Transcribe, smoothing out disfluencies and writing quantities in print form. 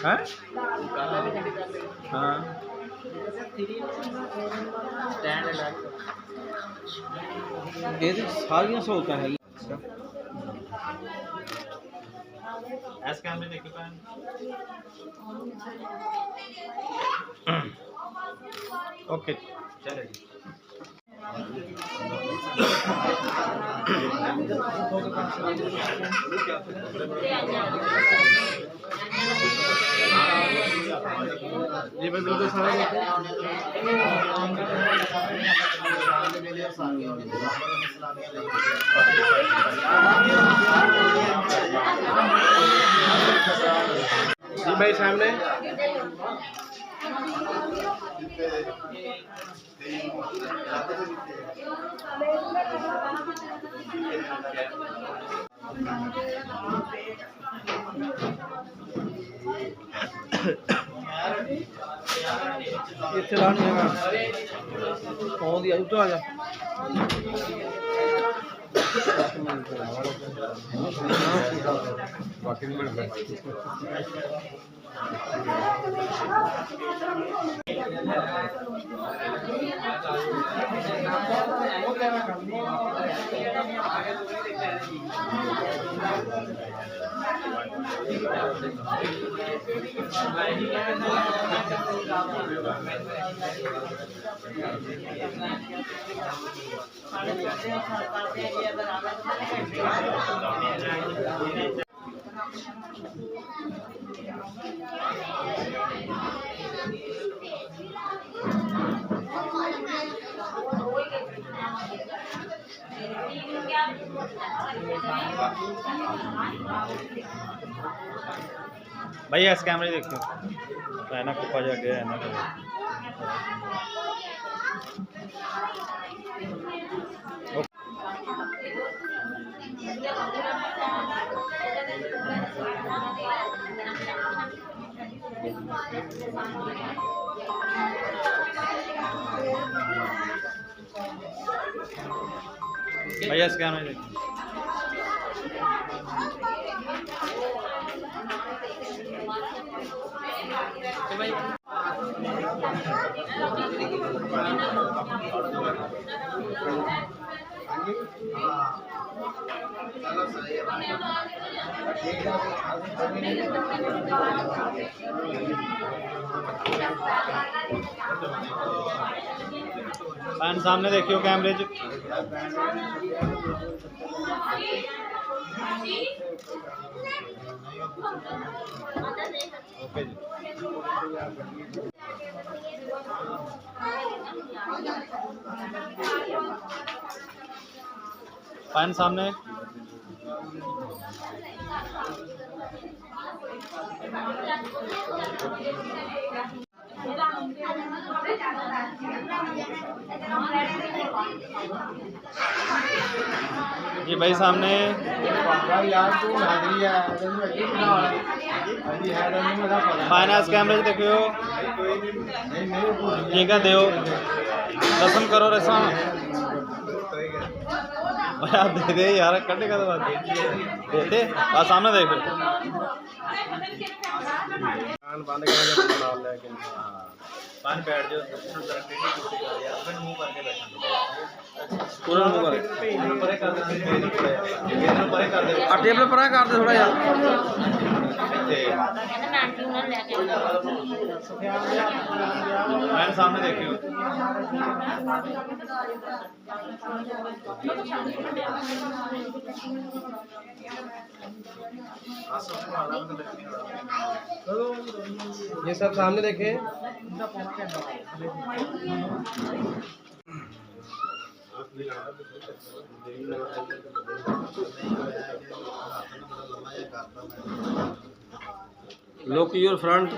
हाँ हाँ ये सारियां सहूलतां है। एस कैमरे देखिए पैन ओके चले जी। जी भाई बिल्कुल सारा जी भाई सामने इतने रान है कौन दिया तो आ जा बाकी नहीं मिल भैया इस कैमरे देखते तो है ना कुप्पा जा गया है ना भैया इस कैमरे देखते पैन सामने देखियो कैमरे च ओके जी पैन सामने जी भाई सामने फाइनेंस कैमरे देखियो ठीक है देव दर्शन करो रसा दे दे यार कटे का दे दे बस सामने देख बंद कर पान बैठ जाओ मुंह करके बैठना पूरा मुंह कर परे कर दे परे कर दे टेबल पर कर दे थोड़ा यार मैंने सामने देखियो ये सब सामने देखे Look your front.